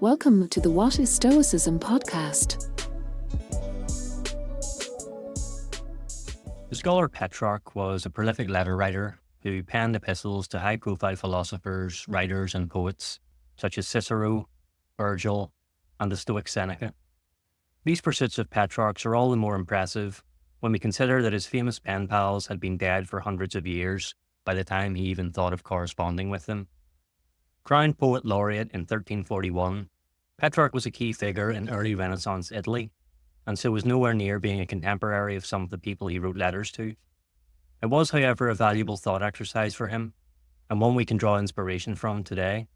Welcome to the What is Stoicism podcast. The scholar Petrarch was a prolific letter writer who penned epistles to high-profile philosophers, writers, and poets, such as Cicero, Virgil, and the Stoic Seneca. These pursuits of Petrarch's are all the more impressive when we consider that his famous pen pals had been dead for hundreds of years by the time he even thought of corresponding with them. Crowned poet laureate in 1341, Petrarch was a key figure in early Renaissance Italy, and so was nowhere near being a contemporary of some of the people he wrote letters to. It was, however, a valuable thought exercise for him, and one we can draw inspiration from today.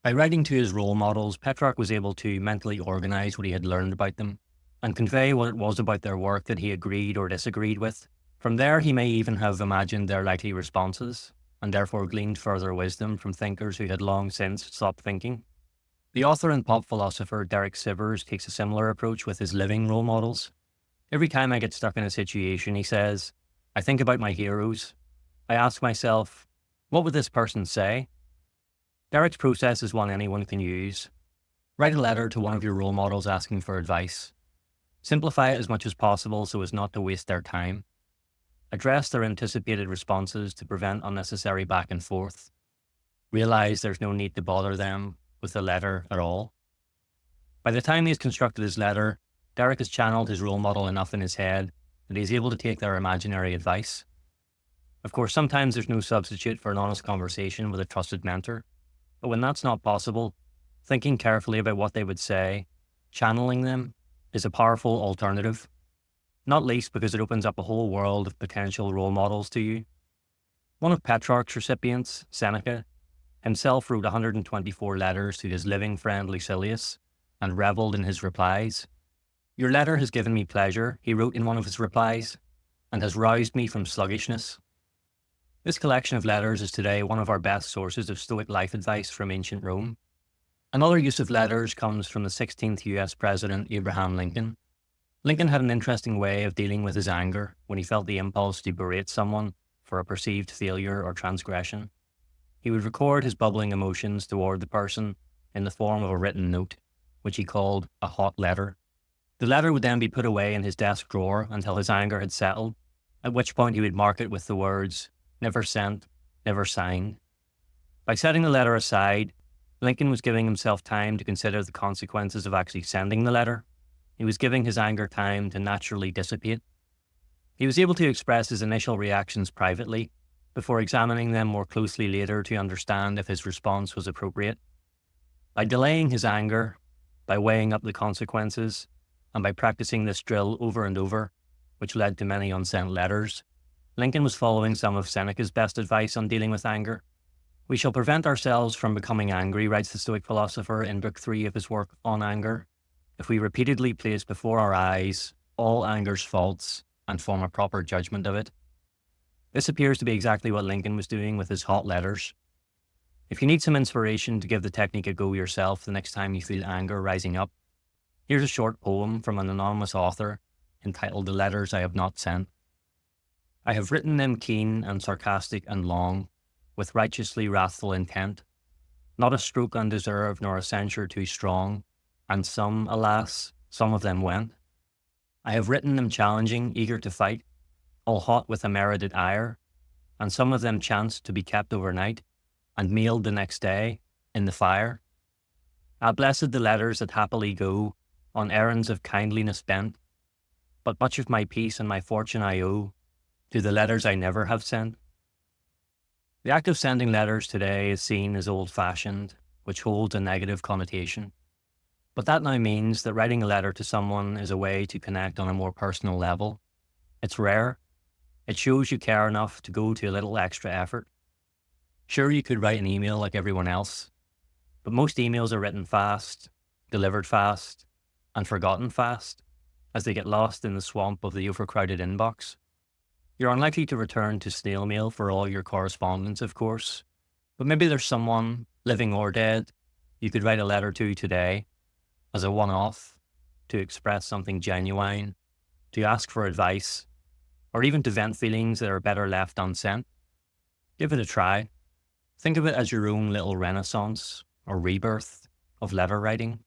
By writing to his role models, Petrarch was able to mentally organise what he had learned about them, and convey what it was about their work that he agreed or disagreed with. From there, he may even have imagined their likely responses, and therefore gleaned further wisdom from thinkers who had long since stopped thinking. The author and pop philosopher Derek Sivers takes a similar approach with his living role models. Every time I get stuck in a situation, he says, I think about my heroes. I ask myself, what would this person say? Derek's process is one anyone can use. Write a letter to one of your role models asking for advice. Simplify it as much as possible so as not to waste their time. Address their anticipated responses to prevent unnecessary back and forth. Realize there's no need to bother them with the letter at all. By the time he's constructed his letter, Derek has channeled his role model enough in his head that he's able to take their imaginary advice. Of course, sometimes there's no substitute for an honest conversation with a trusted mentor, but when that's not possible, thinking carefully about what they would say, channeling them, is a powerful alternative. Not least because it opens up a whole world of potential role models to you. One of Petrarch's recipients, Seneca, himself wrote 124 letters to his living friend Lucilius, and reveled in his replies. Your letter has given me pleasure, he wrote in one of his replies, and has roused me from sluggishness. This collection of letters is today one of our best sources of Stoic life advice from ancient Rome. Another use of letters comes from the 16th US President Abraham Lincoln. Lincoln had an interesting way of dealing with his anger when he felt the impulse to berate someone for a perceived failure or transgression. He would record his bubbling emotions toward the person in the form of a written note, which he called a hot letter. The letter would then be put away in his desk drawer until his anger had settled, at which point he would mark it with the words, never sent, never signed. By setting the letter aside, Lincoln was giving himself time to consider the consequences of actually sending the letter. He was giving his anger time to naturally dissipate. He was able to express his initial reactions privately, before examining them more closely later to understand if his response was appropriate. By delaying his anger, by weighing up the consequences, and by practicing this drill over and over, which led to many unsent letters, Lincoln was following some of Seneca's best advice on dealing with anger. We shall prevent ourselves from becoming angry, writes the Stoic philosopher in Book 3 of his work On Anger, if we repeatedly place before our eyes all anger's faults and form a proper judgment of it. This appears to be exactly what Lincoln was doing with his hot letters. If you need some inspiration to give the technique a go yourself the next time you feel anger rising up, here's a short poem from an anonymous author entitled The Letters I Have Not Sent. I have written them keen and sarcastic and long, with righteously wrathful intent, not a stroke undeserved nor a censure too strong, and some, alas, some of them went. I have written them challenging, eager to fight, all hot with a merited ire, and some of them chanced to be kept overnight, and mailed the next day in the fire. Ah, blessed the letters that happily go, on errands of kindliness bent, but much of my peace and my fortune I owe to the letters I never have sent. The act of sending letters today is seen as old-fashioned, which holds a negative connotation. But that now means that writing a letter to someone is a way to connect on a more personal level. It's rare. It shows you care enough to go to a little extra effort. Sure, you could write an email like everyone else, but most emails are written fast, delivered fast, and forgotten fast, as they get lost in the swamp of the overcrowded inbox. You're unlikely to return to snail mail for all your correspondence, of course, but maybe there's someone, living or dead, you could write a letter to today, as a one-off, to express something genuine, to ask for advice, or even to vent feelings that are better left unsent. Give it a try. Think of it as your own little renaissance, or rebirth, of letter writing.